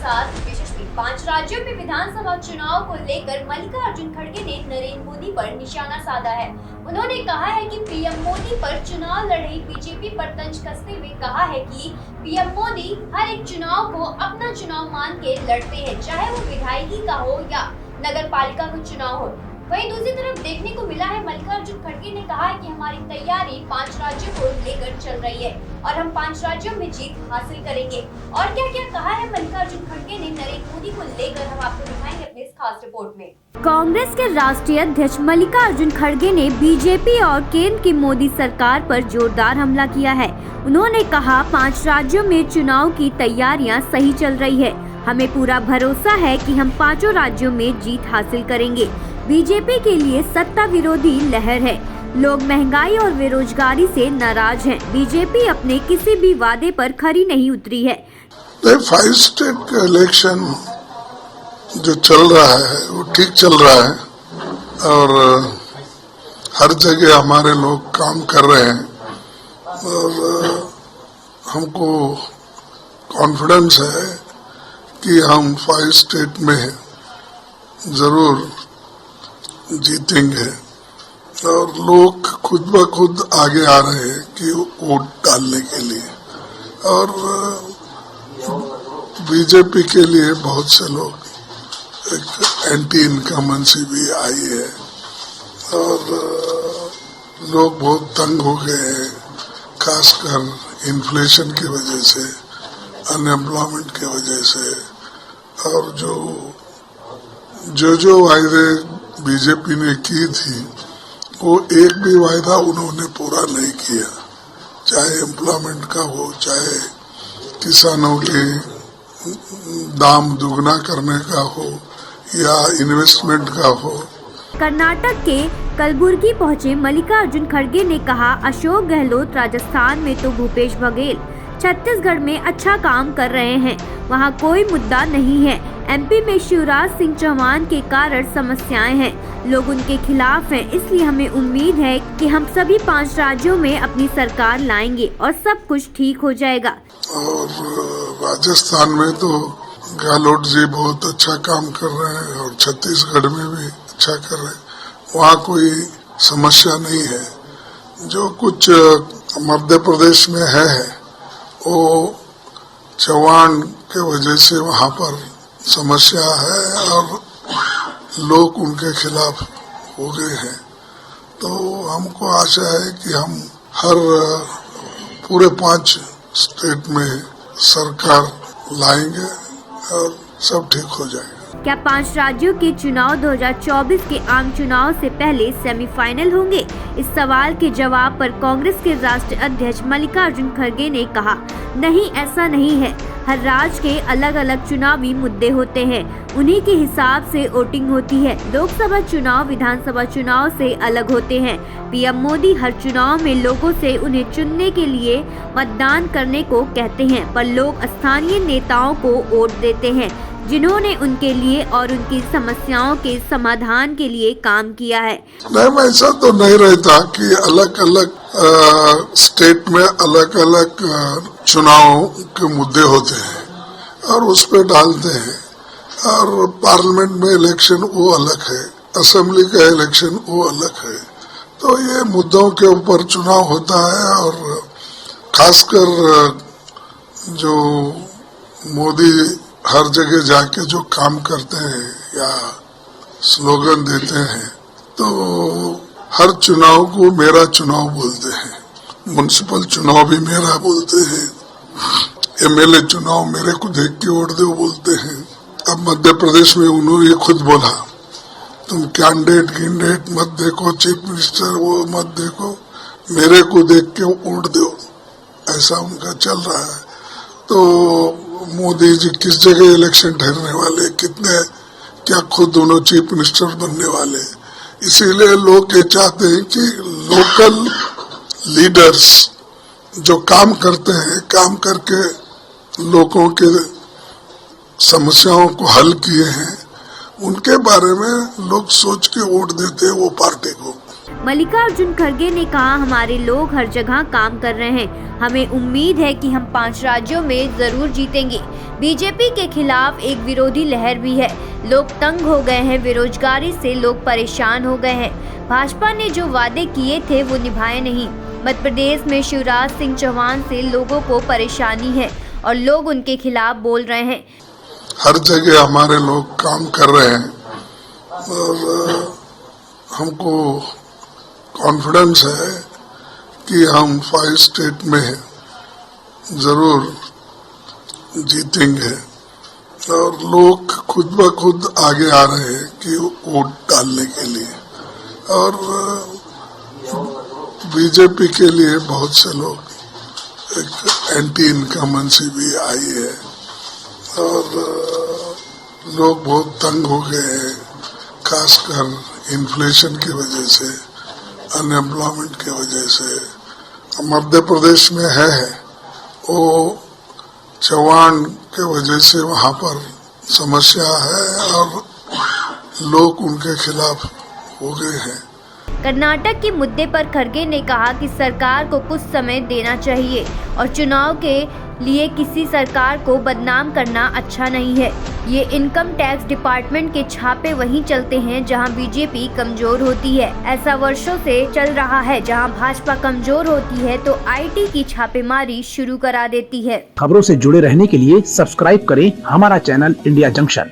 साथ यशस्वी। 5 राज्यों में विधानसभा चुनाव को लेकर मल्लिकार्जुन खड़गे ने नरेंद्र मोदी पर निशाना साधा है। उन्होंने कहा है कि पीएम मोदी पर चुनाव लड़ रही बीजेपी पर तंज कसते हुए कहा है कि पीएम मोदी हर एक चुनाव को अपना चुनाव मान के लड़ते हैं, चाहे वो विधायकी का हो या नगर पालिका का चुनाव हो। वहीं दूसरी तरफ देखने को मिला है मल्लिकार्जुन खड़गे ने कहा है कि हमारी तैयारी 5 राज्यों को लेकर चल रही है और हम 5 राज्यों में जीत हासिल करेंगे। और क्या क्या कहा है मल्लिकार्जुन खड़गे ने नरेंद्र मोदी को लेकर, हम आपको दिखाएंगे अपने इस खास रिपोर्ट में। कांग्रेस के राष्ट्रीय अध्यक्ष मल्लिकार्जुन खड़गे ने बीजेपी और केंद्र की मोदी सरकार पर जोरदार हमला किया है। उन्होंने कहा 5 राज्यों में चुनाव की तैयारियां सही चल रही है, हमें पूरा भरोसा है कि हम 5 राज्यों में जीत हासिल करेंगे। बीजेपी के लिए सत्ता विरोधी लहर है, लोग महंगाई और बेरोजगारी से नाराज हैं। बीजेपी अपने किसी भी वादे पर खरी नहीं उतरी है। 5 स्टेट का इलेक्शन जो चल रहा है वो ठीक चल रहा है और हर जगह हमारे लोग काम कर रहे हैं और हमको कॉन्फिडेंस है कि हम 5 स्टेट में जरूर जीतेंगे और लोग खुद ब खुद आगे आ रहे हैं कि वोट डालने के लिए। और बीजेपी के लिए बहुत से लोग, एक एंटी इनकमेंसी भी आई है और लोग बहुत तंग हो गए हैं, खासकर इन्फ्लेशन की वजह से, अनएम्प्लॉयमेंट की वजह से। और जो वायदे बीजेपी ने की थी वो एक भी वायदा उन्होंने पूरा नहीं किया, चाहे एम्प्लॉयमेंट का हो, चाहे किसानों के दाम दुगना करने का हो या इन्वेस्टमेंट का हो। कर्नाटक के कलबुर्गी पहुंचे मल्लिकार्जुन खड़गे ने कहा अशोक गहलोत राजस्थान में तो भूपेश बघेल छत्तीसगढ़ में अच्छा काम कर रहे हैं, वहां कोई मुद्दा नहीं है। एमपी में शिवराज सिंह चौहान के कारण समस्याएं हैं, लोग उनके खिलाफ हैं, इसलिए हमें उम्मीद है कि हम सभी 5 राज्यों में अपनी सरकार लाएंगे और सब कुछ ठीक हो जाएगा। और राजस्थान में तो गहलोत जी बहुत अच्छा काम कर रहे हैं और छत्तीसगढ़ में भी अच्छा कर रहे हैं, वहाँ कोई समस्या नहीं है। जो कुछ मध्य प्रदेश में है वो चौहान के वजह से वहाँ पर समस्या है और लोग उनके खिलाफ हो गए हैं। तो हमको आशा है कि हम हर पूरे 5 स्टेट में सरकार लाएंगे और सब ठीक हो जाएगा। क्या 5 राज्यों के चुनाव 2024 के आम चुनाव से पहले सेमीफाइनल होंगे? इस सवाल के जवाब पर कांग्रेस के राष्ट्रीय अध्यक्ष मल्लिकार्जुन खड़गे ने कहा, नहीं, ऐसा नहीं है। हर राज्य के अलग अलग चुनावी मुद्दे होते हैं, उन्हीं के हिसाब से वोटिंग होती है। लोकसभा चुनाव विधानसभा चुनाव से अलग होते हैं। पीएम मोदी हर चुनाव में लोगों से उन्हें चुनने के लिए मतदान करने को कहते हैं, पर लोग स्थानीय नेताओं को वोट देते हैं जिन्होंने उनके लिए और उनकी समस्याओं के समाधान के लिए काम किया है। नहीं, ऐसा तो नहीं रहता कि अलग अलग स्टेट में अलग अलग चुनाव के मुद्दे होते हैं और उस पर डालते हैं। और पार्लियामेंट में इलेक्शन वो अलग है, असेंबली का इलेक्शन वो अलग है। तो ये मुद्दों के ऊपर चुनाव होता है और खासकर जो मोदी हर जगह जाके जो काम करते हैं या स्लोगन देते हैं, तो हर चुनाव को मेरा चुनाव बोलते हैं। म्युनिसिपल चुनाव भी मेरा बोलते हैं, एमएलए चुनाव मेरे को देख के वोट दो बोलते हैं। अब मध्य प्रदेश में उन्होंने खुद बोला, तुम कैंडिडेट मत देखो, चीफ मिनिस्टर वो मत देखो, मेरे को देख के वोट दो, ऐसा उनका चल रहा है। तो मोदी जी किस जगह इलेक्शन ठहरने वाले, कितने क्या खुद उन्होंने चीफ मिनिस्टर बनने वाले। इसीलिए लोग ये चाहते हैं कि लोकल लीडर्स जो काम करते हैं, काम करके लोगों के समस्याओं को हल किए हैं, उनके बारे में लोग सोच के वोट देते हैं वो पार्टी को। मल्लिकार्जुन खड़गे ने कहा, हमारे लोग हर जगह काम कर रहे हैं, हमें उम्मीद है कि हम 5 राज्यों में जरूर जीतेंगे। बीजेपी के खिलाफ एक विरोधी लहर भी है। लोग तंग हो गए हैं, बेरोजगारी से लोग परेशान हो गए हैं। भाजपा ने जो वादे किए थे वो निभाए नहीं। मध्य प्रदेश में शिवराज सिंह चौहान से लोगों को परेशानी है और लोग उनके खिलाफ बोल रहे हैं। हर जगह हमारे लोग काम कर रहे हैं और हमको कॉन्फिडेंस है कि हम 5 स्टेट में जरूर जीतेंगे और लोग खुद ब खुद आगे आ रहे हैं कि वोट डालने के लिए। और बीजेपी के लिए बहुत से लोग, एक एंटी इनकमेंसी भी आई है और लोग बहुत तंग हो गए हैं, खासकर इन्फ्लेशन की वजह से, अनएम्प्लॉयमेंट की वजह से। मध्य प्रदेश में है वो चौहान के वजह से वहां पर समस्या है और लोग उनके खिलाफ हो गए हैं। कर्नाटक के मुद्दे पर खड़गे ने कहा कि सरकार को कुछ समय देना चाहिए और चुनाव के लिए किसी सरकार को बदनाम करना अच्छा नहीं है। ये इनकम टैक्स डिपार्टमेंट के छापे वहीं चलते हैं जहां बीजेपी कमजोर होती है। ऐसा वर्षों से चल रहा है। जहां भाजपा कमजोर होती है तो आईटी की छापेमारी शुरू करा देती है। खबरों से जुड़े रहने के लिए सब्सक्राइब करें हमारा चैनल इंडिया जंक्शन।